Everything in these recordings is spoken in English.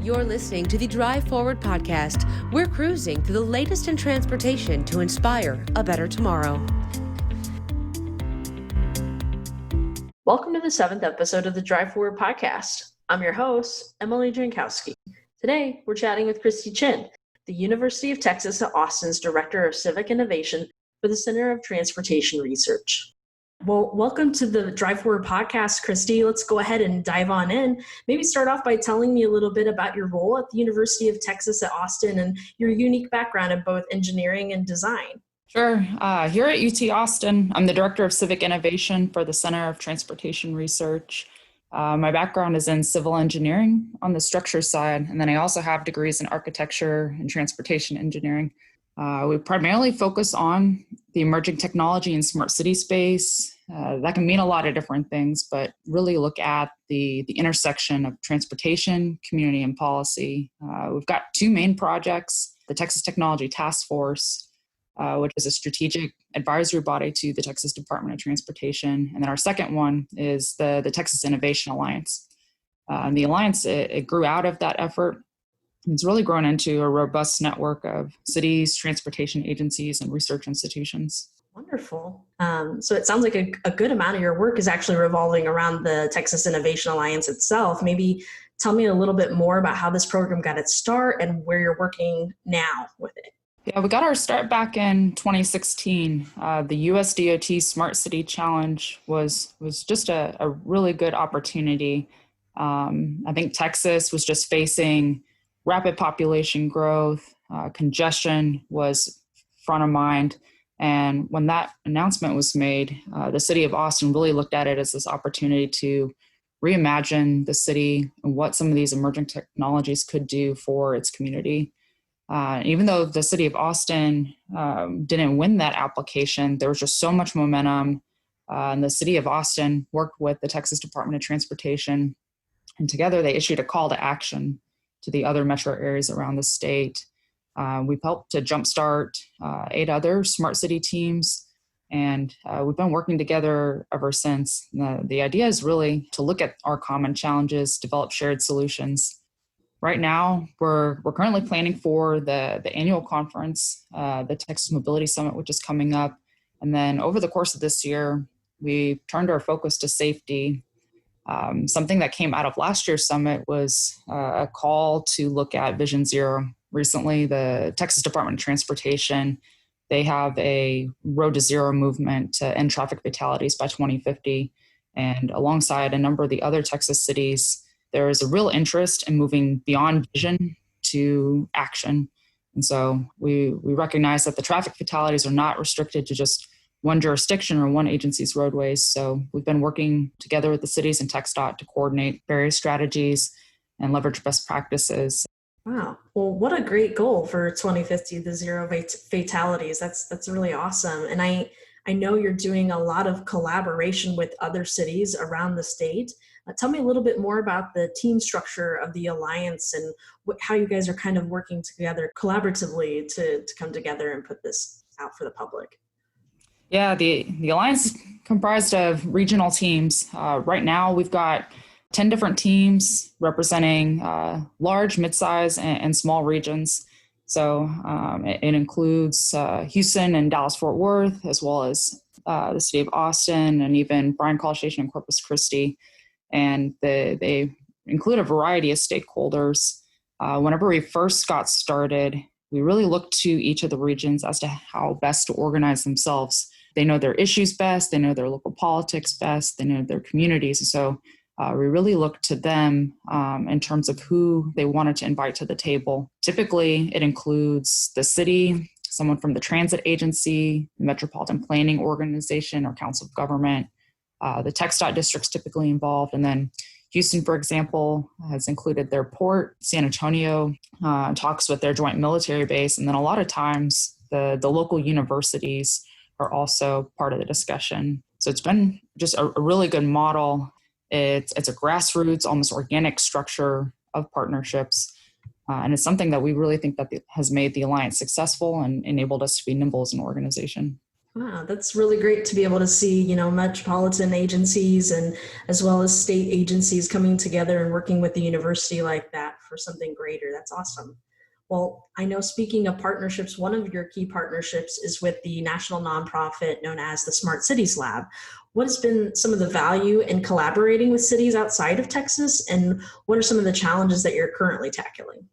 You're listening to the Drive Forward podcast. We're cruising through the latest in transportation to inspire a better tomorrow. Welcome to the 7th episode of the Drive Forward podcast. I'm your host, Emily Jankowski. Today, we're chatting with Kristie Chin, the University of Texas at Austin's Director of Civic Innovation for the Center of Transportation Research. Well, welcome to the Drive Forward podcast, Kristie. Let's go ahead and dive on in. Maybe start off by telling me a little bit about your role at the University of Texas at Austin and your unique background in both engineering and design. Sure. Here at UT Austin, I'm the Director of Civic Innovation for the Center of Transportation Research. My background is in civil engineering on the structure side, and then I also have degrees in architecture and transportation engineering. We primarily focus on the emerging technology in smart city space. That can mean a lot of different things, but really look at the intersection of transportation, community, and policy. We've got two main projects: the Texas Technology Task Force, which is a strategic advisory body to the Texas Department of Transportation. And then our second one is the Texas Innovation Alliance. And the Alliance, it grew out of that effort. It's really grown into a robust network of cities, transportation agencies, and research institutions. Wonderful. So it sounds like a good amount of your work is actually revolving around the Texas Innovation Alliance itself. Maybe tell me a little bit more about how this program got its start and where you're working now with it. Yeah, we got our start back in 2016. The US DOT Smart City Challenge was just a really good opportunity. I think Texas was just facing rapid population growth, congestion was front of mind. And when that announcement was made, the city of Austin really looked at it as this opportunity to reimagine the city and what some of these emerging technologies could do for its community. Even though the city of Austin didn't win that application, there was just so much momentum. And the city of Austin worked with the Texas Department of Transportation, and together they issued a call to action to the other metro areas around the state. We've helped to jumpstart 8 other smart city teams, and we've been working together ever since. The idea is really to look at our common challenges, develop shared solutions. Right now, we're currently planning for the annual conference, the Texas Mobility Summit, which is coming up. And then over the course of this year, we turned our focus to safety. Something that came out of last year's summit was a call to look at Vision Zero. Recently, the Texas Department of Transportation, they have a Road to Zero movement to end traffic fatalities by 2050. And alongside a number of the other Texas cities, there is a real interest in moving beyond vision to action. And so we recognize that the traffic fatalities are not restricted to just one jurisdiction or one agency's roadways. So we've been working together with the cities and TxDOT to coordinate various strategies and leverage best practices. Wow. Well, what a great goal for 2050, the zero fatalities. That's really awesome. And I know you're doing a lot of collaboration with other cities around the state. Tell me a little bit more about the team structure of the Alliance and how you guys are kind of working together collaboratively to come together and put this out for the public. Yeah, the Alliance is comprised of regional teams. Right now, we've got 10 different teams representing large, midsize, and small regions. So it includes Houston and Dallas-Fort Worth, as well as the city of Austin and even Bryan College Station and Corpus Christi. And they include a variety of stakeholders. Whenever we first got started, we really looked to each of the regions as to how best to organize themselves. They know their issues best, they know their local politics best, they know their communities. And so we really looked to them in terms of who they wanted to invite to the table. Typically, it includes the city, someone from the transit agency, the metropolitan planning organization or council of government. The TxDOT district's typically involved. And then Houston, for example, has included their port. San Antonio talks with their joint military base. And then a lot of times the local universities are also part of the discussion. So it's been just a really good model. It's a grassroots, almost organic structure of partnerships. And it's something that we really think that has made the Alliance successful and enabled us to be nimble as an organization. Wow, that's really great to be able to see, metropolitan agencies and as well as state agencies coming together and working with the university like that for something greater. That's awesome. Well, I know speaking of partnerships, one of your key partnerships is with the national nonprofit known as the Smart Cities Lab. What has been some of the value in collaborating with cities outside of Texas, and what are some of the challenges that you're currently tackling?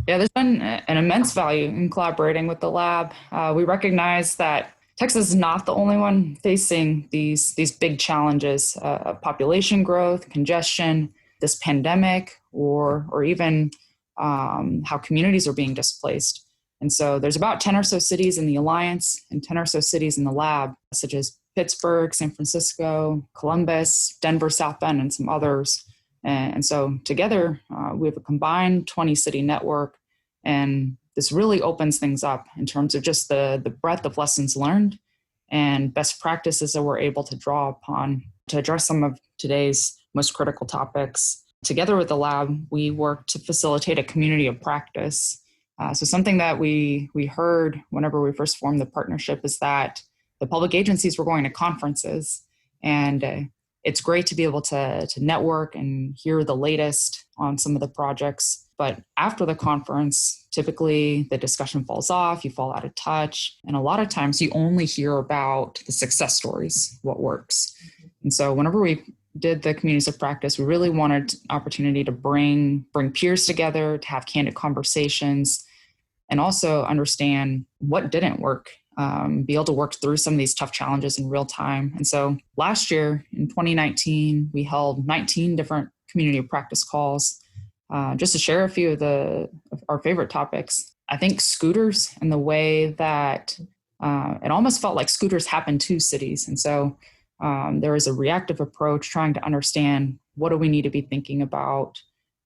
Yeah, there's been an immense value in collaborating with the lab. We recognize that Texas is not the only one facing these big challenges of population growth, congestion, this pandemic, or even how communities are being displaced. And so there's about 10 or so cities in the Alliance and 10 or so cities in the lab, such as Pittsburgh, San Francisco, Columbus, Denver, South Bend, and some others. And so together, we have a combined 20 city network. And this really opens things up in terms of just the breadth of lessons learned and best practices that we're able to draw upon to address some of today's most critical topics. Together with the lab, we work to facilitate a community of practice. So something that we heard whenever we first formed the partnership is that the public agencies were going to conferences, and it's great to be able to network and hear the latest on some of the projects. But after the conference, typically the discussion falls off, you fall out of touch. And a lot of times you only hear about the success stories, what works. And so whenever we did the communities of practice, we really wanted an opportunity to bring peers together, to have candid conversations, and also understand what didn't work. Be able to work through some of these tough challenges in real time. And so last year in 2019, we held 19 different community of practice calls. Just to share a few of our favorite topics, I think scooters and the way that it almost felt like scooters happened to cities. And so there was a reactive approach trying to understand what do we need to be thinking about,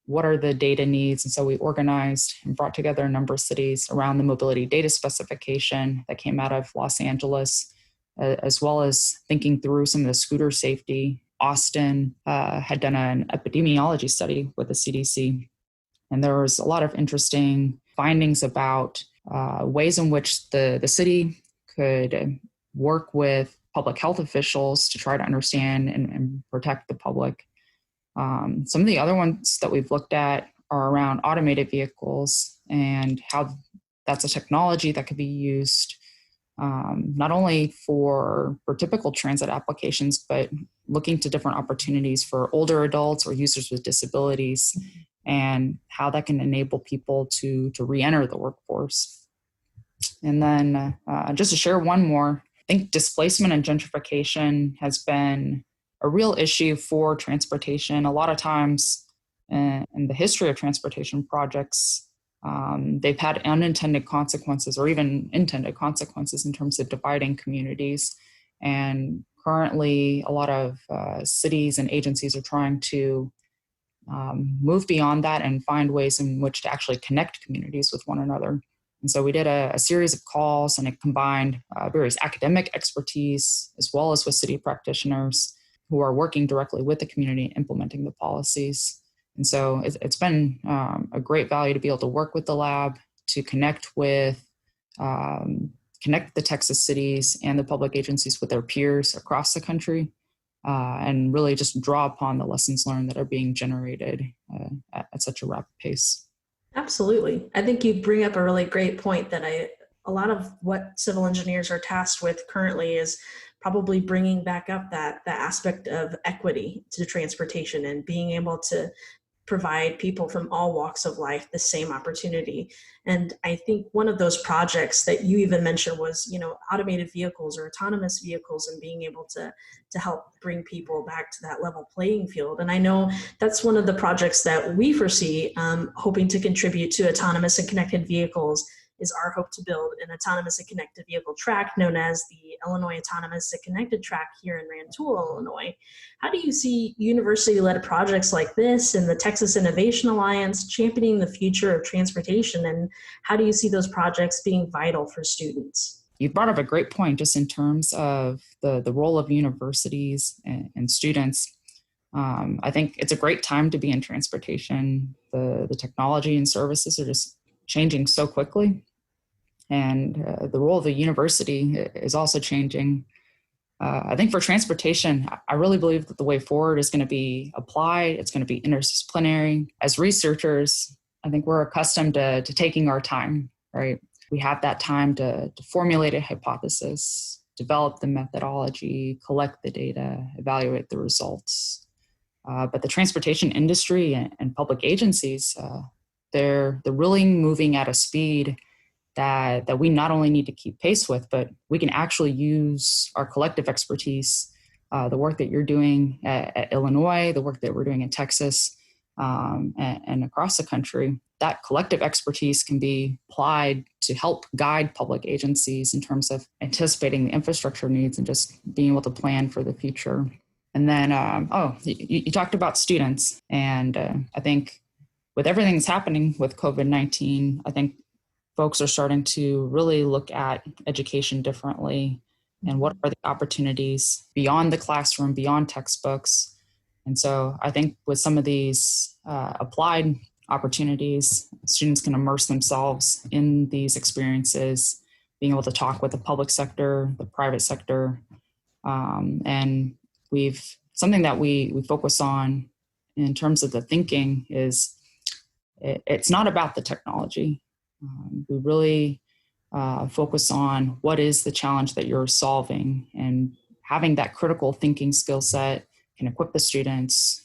what are the data needs. And so we organized and brought together a number of cities around the mobility data specification that came out of Los Angeles, as well as thinking through some of the scooter safety. Austin had done an epidemiology study with the CDC, and there was a lot of interesting findings about ways in which the city could work with public health officials to try to understand and protect the public. Some of the other ones that we've looked at are around automated vehicles and how that's a technology that could be used not only for typical transit applications, but looking to different opportunities for older adults or users with disabilities, and how that can enable people to re-enter the workforce. And then just to share one more, I think displacement and gentrification has been a real issue for transportation. A lot of times in the history of transportation projects, they've had unintended consequences or even intended consequences in terms of dividing communities. And currently, a lot of cities and agencies are trying to move beyond that and find ways in which to actually connect communities with one another. And so we did a series of calls, and it combined various academic expertise as well as with city practitioners who are working directly with the community implementing the policies. And so it's been a great value to be able to work with the lab, to connect with the Texas cities and the public agencies with their peers across the country, and really just draw upon the lessons learned that are being generated at such a rapid pace. Absolutely. I think you bring up a really great point that a lot of what civil engineers are tasked with currently is probably bringing back up that aspect of equity to transportation and being able to provide people from all walks of life the same opportunity. And I think one of those projects that you even mentioned was, automated vehicles or autonomous vehicles, and being able to help bring people back to that level playing field. And I know that's one of the projects that we foresee hoping to contribute to autonomous and connected vehicles is our hope to build an autonomous and connected vehicle track known as the Illinois Autonomous and Connected Track here in Rantoul, Illinois. How do you see university-led projects like this and the Texas Innovation Alliance championing the future of transportation, and how do you see those projects being vital for students? You brought up a great point just in terms of the role of universities and students. I think it's a great time to be in transportation. The technology and services are just changing so quickly. And the role of the university is also changing. I think for transportation, I really believe that the way forward is going to be applied. It's going to be interdisciplinary. As researchers, I think we're accustomed to taking our time, right? We have that time to formulate a hypothesis, develop the methodology, collect the data, evaluate the results. But the transportation industry and public agencies, they're really moving at a speed that we not only need to keep pace with, but we can actually use our collective expertise, the work that you're doing at Illinois, the work that we're doing in Texas, and across the country. That collective expertise can be applied to help guide public agencies in terms of anticipating the infrastructure needs and just being able to plan for the future. And then, you talked about students. And I think with everything that's happening with COVID-19, I think folks are starting to really look at education differently and what are the opportunities beyond the classroom, beyond textbooks. And so I think with some of these applied opportunities, students can immerse themselves in these experiences, being able to talk with the public sector, the private sector. And something that we focus on in terms of the thinking is it's not about the technology. We really focus on what is the challenge that you're solving, and having that critical thinking skill set can equip the students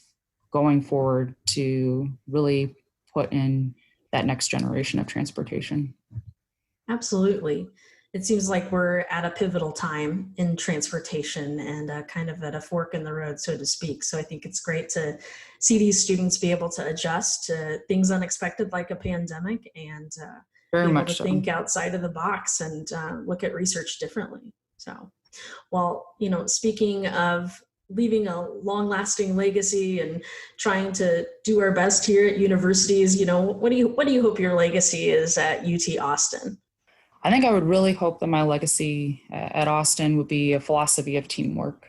going forward to really put in that next generation of transportation. Absolutely. It seems like we're at a pivotal time in transportation and kind of at a fork in the road, so to speak. So I think it's great to see these students be able to adjust to things unexpected like a pandemic and Very be able much to so. think outside of the box and look at research differently. So, well, speaking of leaving a long-lasting legacy and trying to do our best here at universities, what do you hope your legacy is at UT Austin? I think I would really hope that my legacy at Austin would be a philosophy of teamwork.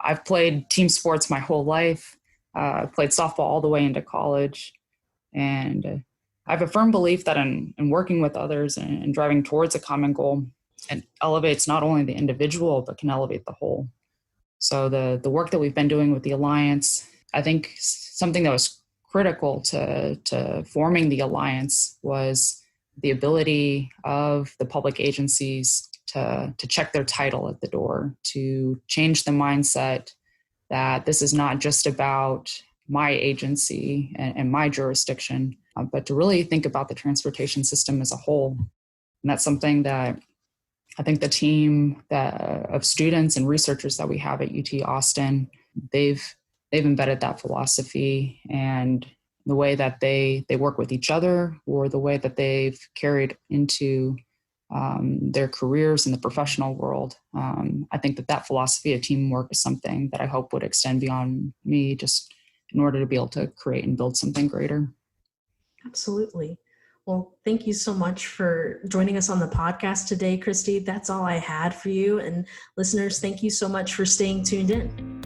I've played team sports my whole life. I've played softball all the way into college. And I have a firm belief that in working with others and driving towards a common goal, it elevates not only the individual, but can elevate the whole. So the work that we've been doing with the Alliance, I think something that was critical to forming the Alliance was the ability of the public agencies to check their title at the door, to change the mindset that this is not just about my agency and my jurisdiction, but to really think about the transportation system as a whole. And that's something that I think the team of students and researchers that we have at UT Austin, they've embedded that philosophy, and the way that they work with each other, or the way that they've carried into their careers in the professional world. I think that philosophy of teamwork is something that I hope would extend beyond me, just in order to be able to create and build something greater. Absolutely. Well, thank you so much for joining us on the podcast today, Kristy. That's all I had for you. And listeners, thank you so much for staying tuned in.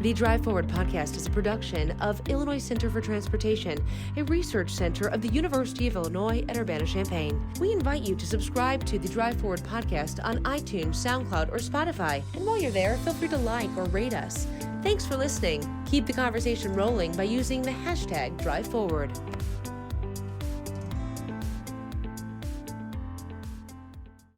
The Drive Forward podcast is a production of Illinois Center for Transportation, a research center of the University of Illinois at Urbana-Champaign. We invite you to subscribe to the Drive Forward podcast on iTunes, SoundCloud, or Spotify. And while you're there, feel free to like or rate us. Thanks for listening. Keep the conversation rolling by using the hashtag Drive Forward.